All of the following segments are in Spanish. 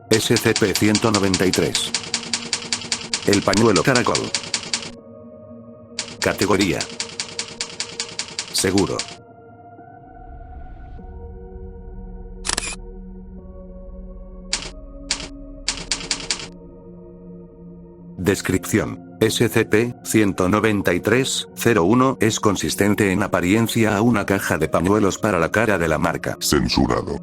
SCP-193. El pañuelo caracol. Categoría: seguro. Descripción: SCP-193-01 es consistente en apariencia a una caja de pañuelos para la cara de la marca. Censurado.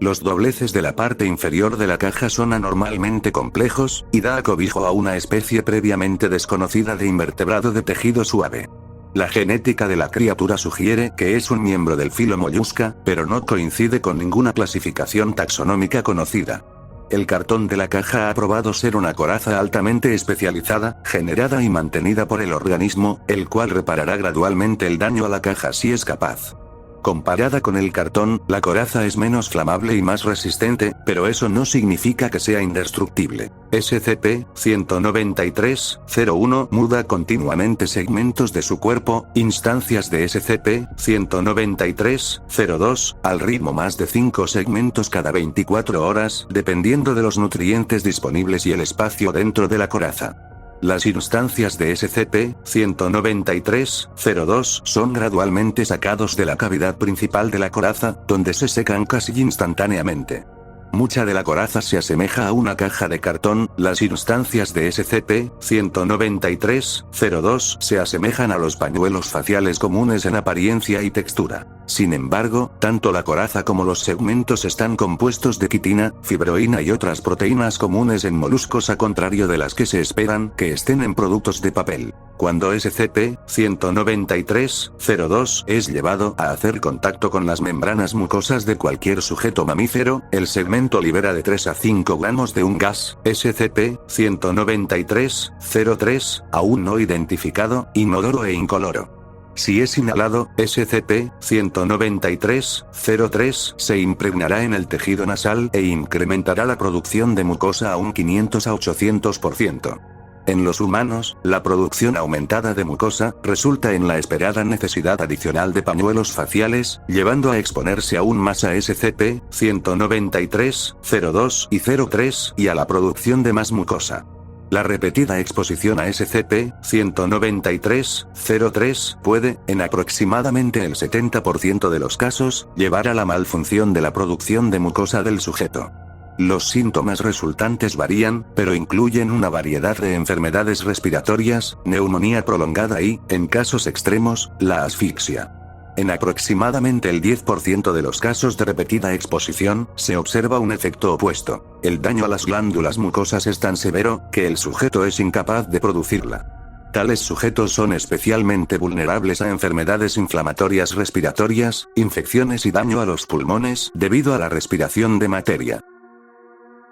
Los dobleces de la parte inferior de la caja son anormalmente complejos, y da cobijo a una especie previamente desconocida de invertebrado de tejido suave. La genética de la criatura sugiere que es un miembro del filo Mollusca, pero no coincide con ninguna clasificación taxonómica conocida. El cartón de la caja ha probado ser una coraza altamente especializada, generada y mantenida por el organismo, el cual reparará gradualmente el daño a la caja si es capaz. Comparada con el cartón, la coraza es menos flamable y más resistente, pero eso no significa que sea indestructible. SCP-193-01 muda continuamente segmentos de su cuerpo, instancias de SCP-193-02, al ritmo más de 5 segmentos cada 24 horas, dependiendo de los nutrientes disponibles y el espacio dentro de la coraza. Las instancias de SCP-193-02 son gradualmente sacados de la cavidad principal de la coraza, donde se secan casi instantáneamente. Mucha de la coraza se asemeja a una caja de cartón. Las instancias de SCP-193-02 se asemejan a los pañuelos faciales comunes en apariencia y textura. Sin embargo, tanto la coraza como los segmentos están compuestos de quitina, fibroína y otras proteínas comunes en moluscos, a contrario de las que se esperan que estén en productos de papel. Cuando SCP-193-02 es llevado a hacer contacto con las membranas mucosas de cualquier sujeto mamífero, el segmento libera de 3 a 5 gramos de un gas, SCP-193-03, aún no identificado, inodoro e incoloro. Si es inhalado, SCP-193-03 se impregnará en el tejido nasal e incrementará la producción de mucosa a un 500 a 800%. En los humanos, la producción aumentada de mucosa resulta en la esperada necesidad adicional de pañuelos faciales, llevando a exponerse aún más a SCP-193-02 y 03 y a la producción de más mucosa. La repetida exposición a SCP-193-03 puede, en aproximadamente el 70% de los casos, llevar a la malfunción de la producción de mucosa del sujeto. Los síntomas resultantes varían, pero incluyen una variedad de enfermedades respiratorias, neumonía prolongada y, en casos extremos, la asfixia. En aproximadamente el 10% de los casos de repetida exposición, se observa un efecto opuesto. El daño a las glándulas mucosas es tan severo, que el sujeto es incapaz de producirla. Tales sujetos son especialmente vulnerables a enfermedades inflamatorias respiratorias, infecciones y daño a los pulmones, debido a la respiración de materia.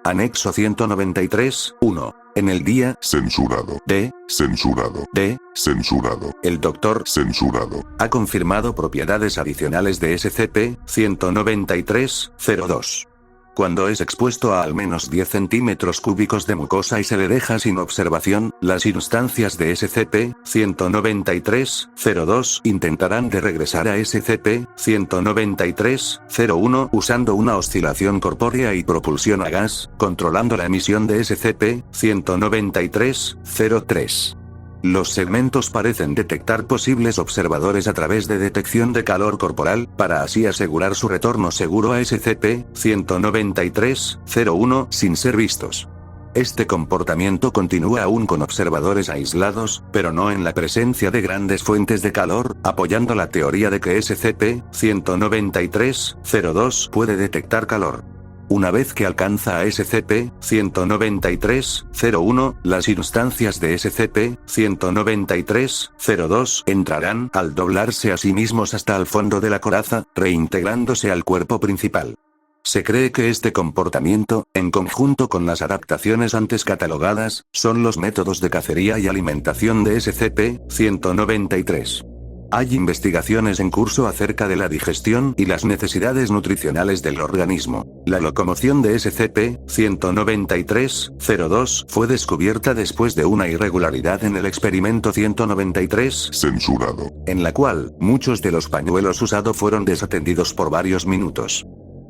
Anexo 193-1. En el día Censurado. de Censurado. de Censurado. el Dr. Censurado. ha confirmado propiedades adicionales de SCP-193-02. Cuando es expuesto a al menos 10 centímetros cúbicos de mucosa y se le deja sin observación, las instancias de SCP-193-02 intentarán de regresar a SCP-193-01 usando una oscilación corpórea y propulsión a gas, controlando la emisión de SCP-193-03. Los segmentos parecen detectar posibles observadores a través de detección de calor corporal, para así asegurar su retorno seguro a SCP-193-01 sin ser vistos. Este comportamiento continúa aún con observadores aislados, pero no en la presencia de grandes fuentes de calor, apoyando la teoría de que SCP-193-02 puede detectar calor. Una vez que alcanza a SCP-193-01, las instancias de SCP-193-02 entrarán, al doblarse a sí mismos hasta el fondo de la coraza, reintegrándose al cuerpo principal. Se cree que este comportamiento, en conjunto con las adaptaciones antes catalogadas, son los métodos de cacería y alimentación de SCP-193. Hay investigaciones en curso acerca de la digestión y las necesidades nutricionales del organismo. La locomoción de SCP-193-02 fue descubierta después de una irregularidad en el experimento 193, Censurado. en la cual muchos de los pañuelos usados fueron desatendidos por varios minutos.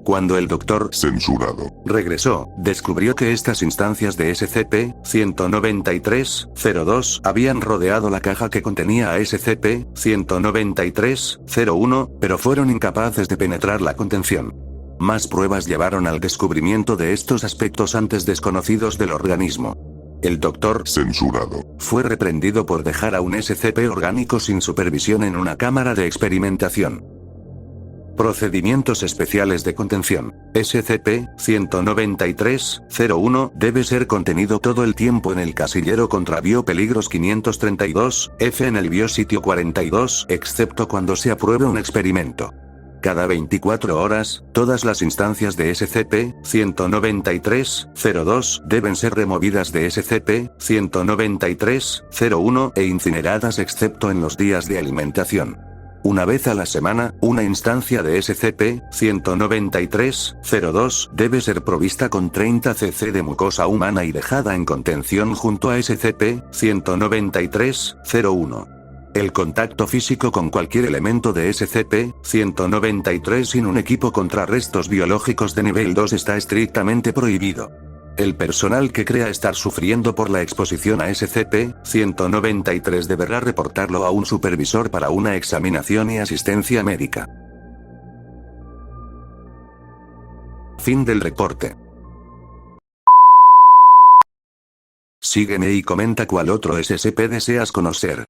Cuando el doctor censurado, regresó, descubrió que estas instancias de SCP-193-02 habían rodeado la caja que contenía a SCP-193-01, pero fueron incapaces de penetrar la contención. Más pruebas llevaron al descubrimiento de estos aspectos antes desconocidos del organismo. El doctor censurado, fue reprendido por dejar a un SCP orgánico sin supervisión en una cámara de experimentación. Procedimientos especiales de contención. SCP-193-01 debe ser contenido todo el tiempo en el casillero contra biopeligros 532-F en el biositio 42, excepto cuando se apruebe un experimento. Cada 24 horas, todas las instancias de SCP-193-02 deben ser removidas de SCP-193-01 e incineradas excepto en los días de alimentación. Una vez a la semana, una instancia de SCP-193-02 debe ser provista con 30 cc de mucosa humana y dejada en contención junto a SCP-193-01. El contacto físico con cualquier elemento de SCP-193 sin un equipo contra restos biológicos de nivel 2 está estrictamente prohibido. El personal que crea estar sufriendo por la exposición a SCP-193 deberá reportarlo a un supervisor para una examinación y asistencia médica. Fin del reporte. Sígueme y comenta cuál otro SCP deseas conocer.